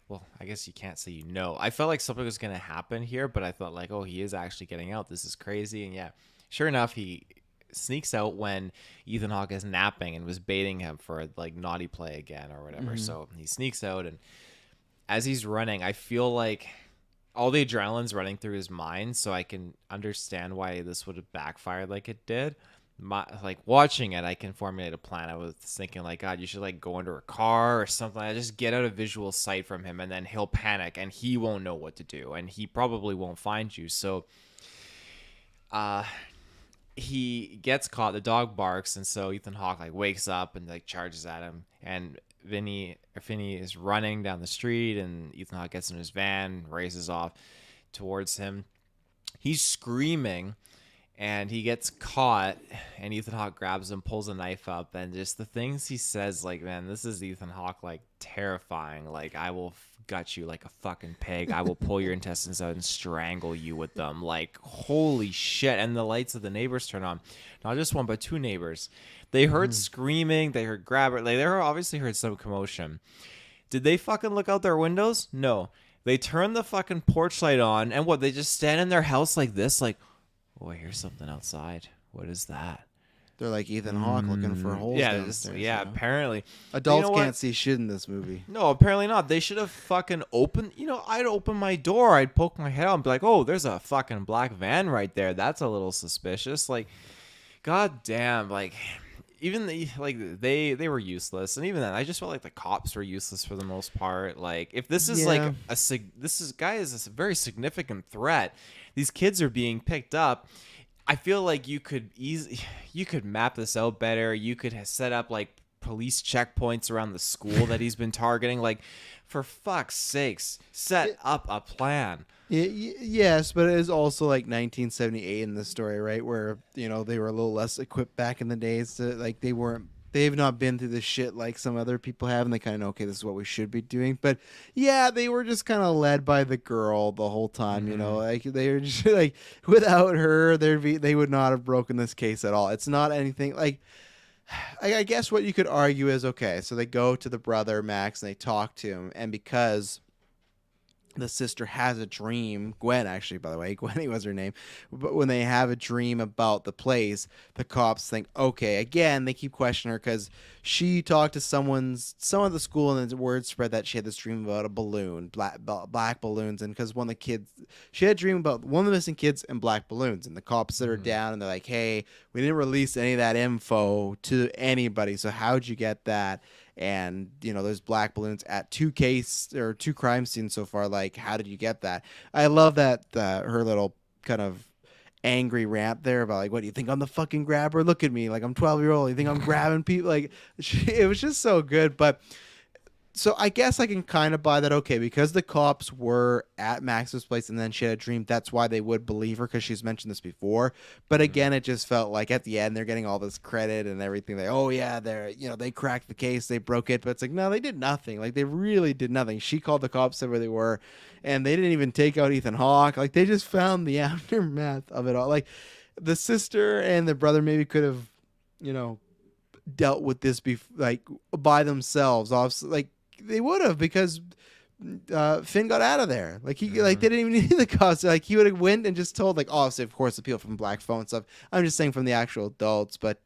well, I guess you can't say I felt like something was going to happen here, but I thought like, oh, he is actually getting out. This is crazy. And yeah, sure enough, he sneaks out when Ethan Hawke is napping and was baiting him for like naughty play again or whatever. Mm-hmm. So he sneaks out, and as he's running, I feel like all the adrenaline's running through his mind, so I can understand why this would have backfired like it did. Like watching it, I can formulate a plan. I was thinking like, God, you should like go under a car or something. I just get out of visual sight from him, and then he'll panic and he won't know what to do, and he probably won't find you. So he gets caught, the dog barks, and so Ethan Hawke like wakes up and like charges at him, and Finney is running down the street, and Ethan Hawke gets in his van, races off towards him. He's screaming, and he gets caught, and Ethan Hawke grabs him, pulls a knife up, and just the things he says, like, man, this is Ethan Hawke, like, terrifying. Like, I will gut you like a fucking pig. I will pull your intestines out and strangle you with them. Like, holy shit. And the lights of the neighbors turn on. Not just one, but two neighbors. They heard screaming. They heard grabber. Like, they obviously heard some commotion. Did they fucking look out their windows? No. They turned the fucking porch light on, and what, they just stand in their house like this, like, oh, I hear something outside. What is that? They're like Ethan Hawke looking for holes downstairs. Yeah, apparently. Adults can't see shit in this movie. No, apparently not. They should have fucking opened... I'd open my door. I'd poke my head out and be like, oh, there's a fucking black van right there. That's a little suspicious. Like, god damn. Like, even they were useless. And even then, I just felt like the cops were useless for the most part. Like, if this is like guy is a very significant threat. These kids are being picked up. I feel like you could map this out better. You could set up like police checkpoints around the school that he's been targeting. Like, for fuck's sakes, set up a plan. Yes, but it is also like 1978 in this story, right? Where they were a little less equipped back in the days. Like they've not been through this shit like some other people have, and they kind of know, okay, this is what we should be doing. But yeah, they were just kind of led by the girl the whole time, like they were just like, without her, they would not have broken this case at all. It's not anything like, I guess what you could argue is, okay, so they go to the brother, Max, and they talk to him, and because the sister has a dream, Gwen, actually, by the way, Gwenny was her name, but when they have a dream about the place, the cops think, okay, again, they keep questioning her because she talked to someone at the school, and the word spread that she had this dream about a balloon, black balloons, and because one of the kids, she had a dream about one of the missing kids and black balloons, and the cops sit her down, and they're like, hey, we didn't release any of that info to anybody, so how'd you get that? and there's black balloons at two crime scenes so far. Like, how did you get that? I love that her little kind of angry rant there about like, what do you think I'm the fucking grabber? Look at me, like I'm 12-year-old. You think I'm grabbing people? Like, it was just so good. But so I guess I can kind of buy that. Okay, because the cops were at Max's place and then she had a dream, that's why they would believe her, because she's mentioned this before. But again, it just felt like at the end they're getting all this credit and everything. They, oh yeah, they cracked the case, they broke it. But it's like, no, they did nothing. Like, they really did nothing. She called the cops, said where they were, and they didn't even take out Ethan Hawke. Like, they just found the aftermath of it all. Like, the sister and the brother maybe could have, dealt with this like by themselves. Like, they would have, because Finn got out of there. Like, he like they didn't even need the cops. Like, he would have went and just told, like, obviously of course the people from Black Phone stuff. I'm just saying from the actual adults, but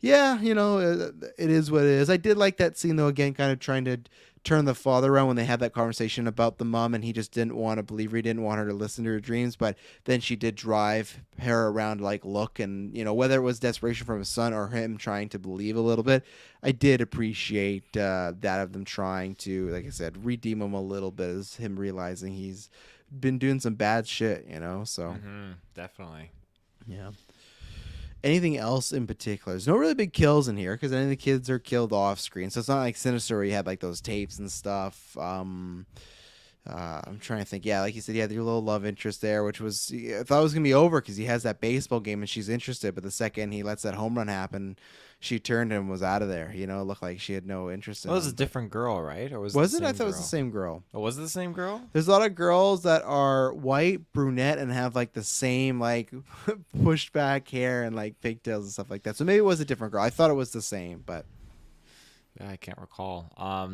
yeah, it is what it is. I did like that scene though, again, kind of trying to turn the father around when they had that conversation about the mom, and he just didn't want to believe her. He didn't want her to listen to her dreams, but then she did drive her around, like, look, and whether it was desperation from his son or him trying to believe a little bit, I did appreciate that of them trying to, like I said, redeem him a little bit, as him realizing he's been doing some bad shit, so Definitely. yeah. Anything else in particular? There's no really big kills in here, because any of the kids are killed off screen, so it's not like Sinister where you had like those tapes and stuff. I'm trying to think. Yeah, like you said, you had your little love interest there, which was, I thought it was gonna be over because he has that baseball game and she's interested, but the second he lets that home run happen, she turned and was out of there. It looked like she had no interest in Well, it was him. a different girl, right? Or was it? the I same thought it was girl? the same girl. Oh, was it the same girl? There's a lot of girls that are white, brunette, and have like the same like pushed back hair and like pigtails and stuff like that. So maybe it was a different girl. I thought it was the same, but Yeah, I can't recall. I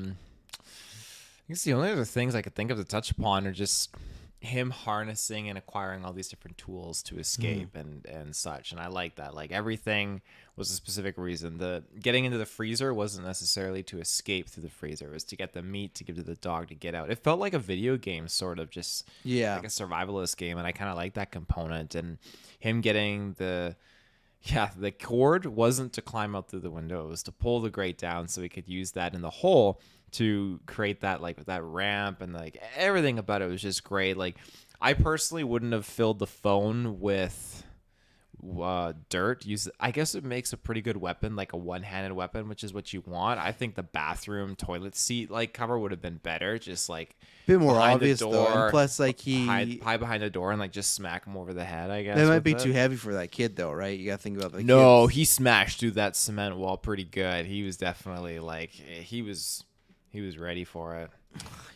guess the only other things I could think of to touch upon are just him harnessing and acquiring all these different tools to escape and such. And I like that. Like, everything was a specific reason. The getting into the freezer wasn't necessarily to escape through the freezer. It was to get the meat to give to the dog to get out. It felt like a video game, sort of, just like a survivalist game. And I kind of like that component. And him getting the cord wasn't to climb out through the window. It was to pull the grate down so he could use that in the hole to create that, like, that ramp, and like everything about it was just great. Like, I personally wouldn't have filled the phone with dirt. I guess it makes a pretty good weapon, like a one-handed weapon, which is what you want. I think the bathroom toilet seat like cover would have been better, just like a bit more behind obvious the though. door, And plus, like, hide behind the door and like just smack him over the head. I guess that might with be it. too heavy for that kid though, right? You gotta think about the No, kids. he smashed through that cement wall pretty good. He was definitely like he was ready for it.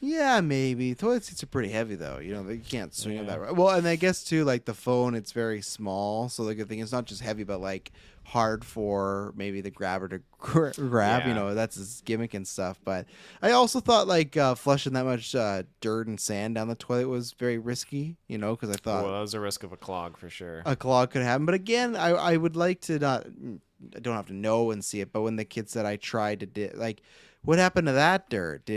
Yeah, maybe. Toilet seats are pretty heavy though. You can't swing them that right. Well, and I guess too, like the phone, it's very small, so the good thing it's not just heavy, but like hard for maybe the grabber to grab. Yeah. That's his gimmick and stuff. But I also thought like flushing that much dirt and sand down the toilet was very risky. Because I thought Well, that was a risk of a clog for sure. a clog could happen. But again, I would like to not. I don't have to know and see it. But when the kid said I tried to like, what happened to that dirt?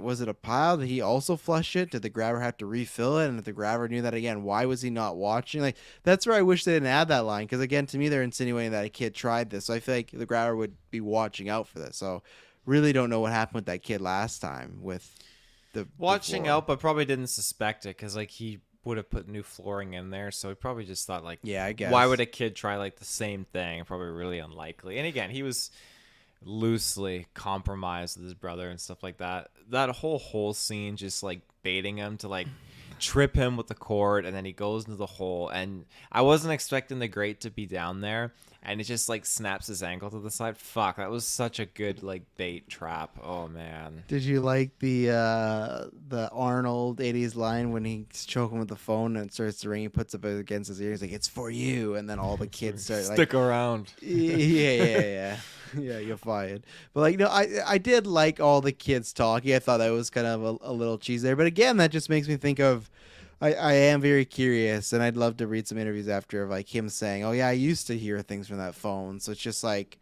Was it a pile? Did he also flush it? Did the grabber have to refill it? And if the grabber knew that, again, why was he not watching? Like, that's where I wish they didn't add that line, because again, to me, they're insinuating that a kid tried this. So I feel like the grabber would be watching out for this. So really don't know what happened with that kid last time with the Watching floor. out, but probably didn't suspect it because like he would have put new flooring in there, so he probably just thought like, Yeah, I guess. why would a kid try like the same thing? Probably really unlikely. And again, he was loosely compromised with his brother and stuff like that. That whole scene, just like baiting him to like trip him with the cord, and then he goes into the hole, and I wasn't expecting the grate to be down there, and it just like snaps his ankle to the side. Fuck, that was such a good like bait trap. Oh man. Did you like the Arnold 80s line when he's choking with the phone and it starts to ring? He puts it up against his ear. He's like, "It's for you," and then all the kids start like, Stick around. yeah. Yeah, you're fired. But like, no, I did like all the kids talking. I thought that was kind of a little cheese there. But again, that just makes me think of, I am very curious, and I'd love to read some interviews after of like him saying, "Oh yeah, I used to hear things from that phone." So it's just like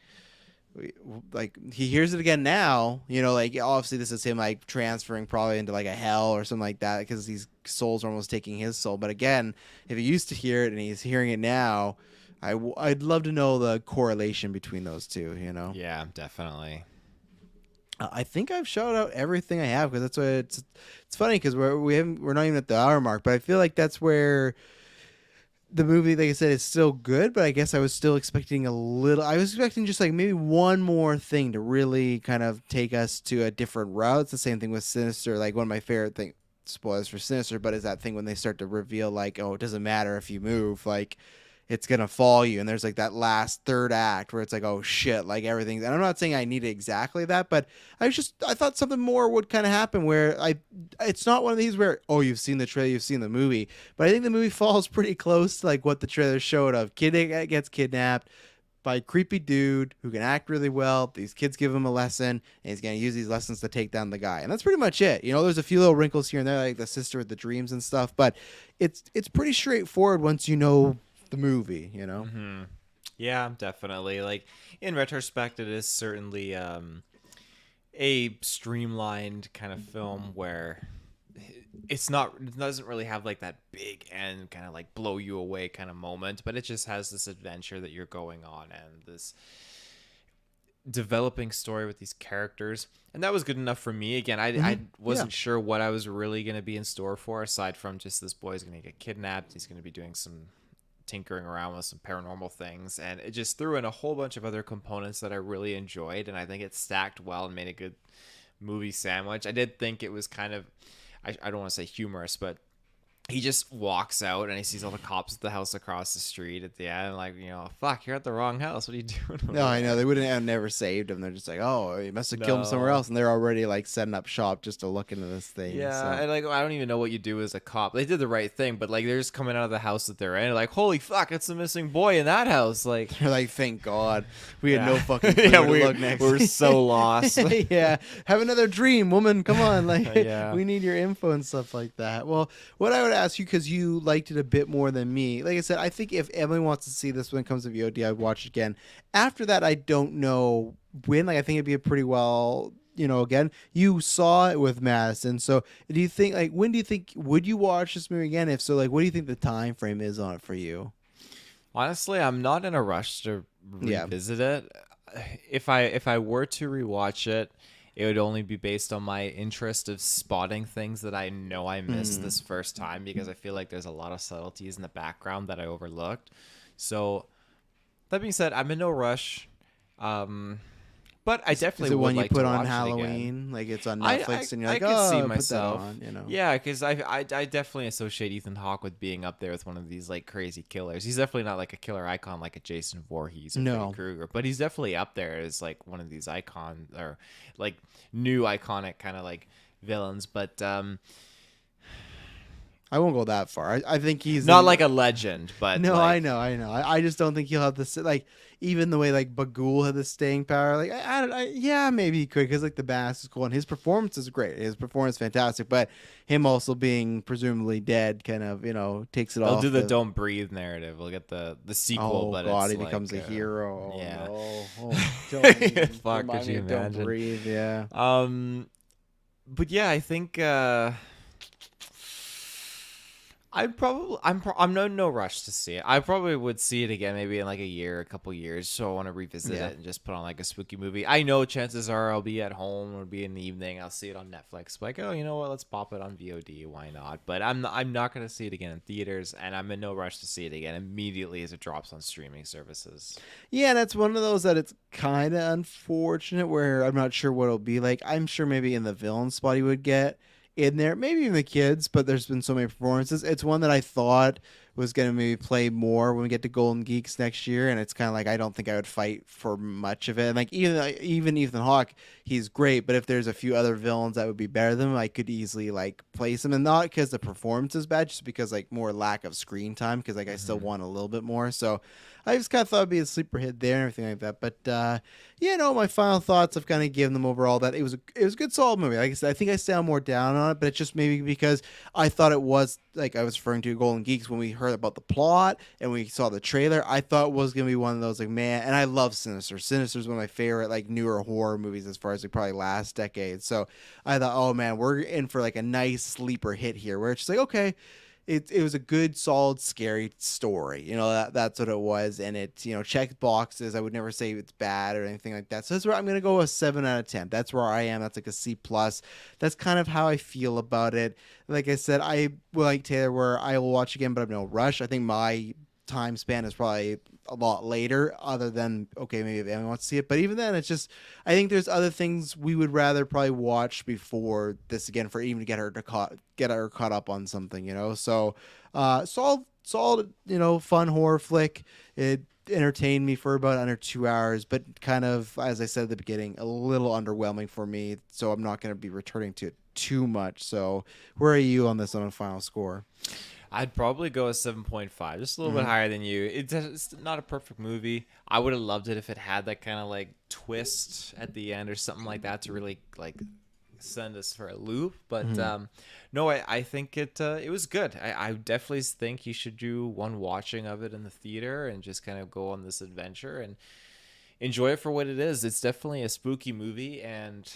he hears it again now. Like obviously this is him like transferring probably into like a hell or something like that, because these souls are almost taking his soul. But again, if he used to hear it and he's hearing it now, I'd love to know the correlation between those two. Yeah, definitely. I think I've shouted out everything I have because that's what it's funny because we're not even at the hour mark, but I feel like that's where the movie, like I said, is still good, but I guess I was still expecting a little. I was expecting just like maybe one more thing to really kind of take us to a different route. It's the same thing with Sinister. Like one of my favorite things, spoilers for Sinister, but is that thing when they start to reveal like, oh, it doesn't matter if you move, like it's gonna fall you. And there's like that last third act where it's like, oh shit, like everything. And I'm not saying I needed exactly that, but I thought something more would kind of happen where it's not one of these where, oh, you've seen the trailer, you've seen the movie, but I think the movie falls pretty close to like what the trailer showed of kid gets kidnapped by a creepy dude who can act really well. These kids give him a lesson, and he's going to use these lessons to take down the guy. And that's pretty much it. You know, there's a few little wrinkles here and there, like the sister with the dreams and stuff, but it's pretty straightforward once you know the movie, you know? Mm-hmm. Yeah, definitely. Like in retrospect, it is certainly a streamlined kind of film where it doesn't really have like that big end kind of like blow you away kind of moment, but it just has this adventure that you're going on and this developing story with these characters, and that was good enough for me. Again, I wasn't sure what I was really going to be in store for, aside from just this boy's going to get kidnapped, he's going to be doing some tinkering around with some paranormal things, and it just threw in a whole bunch of other components that I really enjoyed, and I think it stacked well and made a good movie sandwich. I did think it was kind of, I don't want to say humorous, but he just walks out and he sees all the cops at the house across the street at the end. Like, you know, fuck, you're at the wrong house. What are you doing? No, I know. They wouldn't have never saved him. They're just like, oh, you must have killed him somewhere else. And they're already like setting up shop just to look into this thing. Yeah. So. And like, I don't even know what you do as a cop. They did the right thing, but like, they're just coming out of the house that they're in. Like, holy fuck, it's the missing boy in that house. Like, they're like, thank God. We had no fucking clue where to look next. We're so lost. Yeah. Have another dream, woman. Come on. Like, we need your info and stuff like that. Well, what I would ask you, because you liked it a bit more than me. Like I said, I think if Emily wants to see this when it comes to VOD, I'd watch it again. After that, I don't know when. Like I think it'd be a pretty well, you know, again, you saw it with Madison. So do you think, like, when do you think, would you watch this movie again? If so, like, what do you think the time frame is on it for you? Honestly, I'm not in a rush to revisit it. If I were to rewatch it, it would only be based on my interest of spotting things that I know I missed this first time, because I feel like there's a lot of subtleties in the background that I overlooked. So that being said, I'm in no rush. But I definitely is it would one like you put to on watch Halloween, like it's on Netflix, and you're like, I could oh, see put myself. that on, you know? Yeah, because I definitely associate Ethan Hawke with being up there with one of these like crazy killers. He's definitely not like a killer icon like a Jason Voorhees or Freddy Krueger, but he's definitely up there as like one of these icon or like new iconic kind of like villains. But I won't go that far. I think he's not like a legend, but no, like, I know. I just don't think he'll have this, like, even the way like Bagul had the staying power. Like, yeah, maybe he could, because like the mask is cool and his performance is great. His performance is fantastic, but him also being presumably dead kind of, you know, takes it off. They'll do the don't breathe narrative. We'll get the sequel, but God, it's he becomes like, a hero. Oh, yeah. no. Oh, don't fuck, could you imagine? Don't breathe. Yeah. But yeah, I think I'm no rush to see it. I probably would see it again, maybe in like a couple years. So I want to revisit it and just put on like a spooky movie. I know chances are I'll be at home or be in the evening. I'll see it on Netflix. Like, oh, you know what? Let's pop it on VOD. Why not? But I'm not gonna see it again in theaters, and I'm in no rush to see it again immediately as it drops on streaming services. Yeah, that's one of those that it's kind of unfortunate where I'm not sure what it'll be like. I'm sure maybe in the villain spot he would get in there, maybe even the kids, but there's been so many performances. It's one that I thought was going to maybe play more when we get to Golden Geeks next year, and it's kind of like I don't think I would fight for much of it. And like even Ethan Hawke, he's great, but if there's a few other villains that would be better than him, I could easily like place him, and not because the performance is bad, just because like more lack of screen time, because like I still want a little bit more. So I just kind of thought it'd be a sleeper hit there and everything like that. But yeah, no, my final thoughts, I've kind of given them overall that it was a good solid movie. Like I said, I think I sound more down on it, but it's just maybe because I thought it was, like I was referring to Golden Geeks when we heard about the plot and we saw the trailer, I thought it was going to be one of those like, man, and I love Sinister. Sinister is one of my favorite like newer horror movies as far as like probably last decade. So I thought, oh man, we're in for like a nice sleeper hit here where it's just like, okay, it was a good, solid, scary story. That's what it was, and it checked boxes. I would never say it's bad or anything like that. So that's where I'm gonna go a 7 out of 10. That's where I am. That's like a C+. That's kind of how I feel about it. Like I said, I will like Taylor, where I will watch again, but I'm no rush. I think my time span is probably a lot later, other than okay, maybe if anyone wants to see it. But even then, it's just I think there's other things we would rather probably watch before this again, for even to get her caught up on something. So solid, fun horror flick. It entertained me for about under 2 hours, but kind of, as I said at the beginning, a little underwhelming for me. So I'm not going to be returning to it too much. So where are you on this on a final score? I'd probably go a 7.5, just a little bit higher than you. It's not a perfect movie. I would have loved it if it had that kind of like twist at the end or something like that to really like send us for a loop. But no, I think it was good. I definitely think you should do one watching of it in the theater and just kind of go on this adventure and enjoy it for what it is. It's definitely a spooky movie, and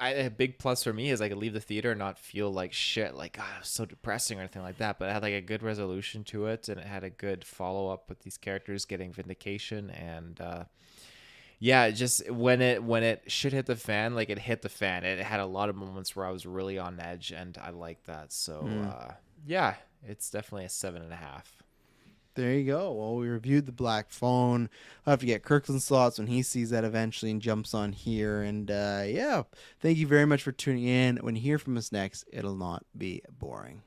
a big plus for me is I could leave the theater and not feel like shit, like God, it was so depressing or anything like that. But it had like a good resolution to it, and it had a good follow up with these characters getting vindication, and yeah, just when it should hit the fan, like it hit the fan. It had a lot of moments where I was really on edge, and I like that. So yeah, it's definitely a 7.5. There you go. Well, we reviewed the Black Phone. I'll have to get Kirklin's thoughts when he sees that eventually and jumps on here. And yeah, thank you very much for tuning in. When you hear from us next, it'll not be boring.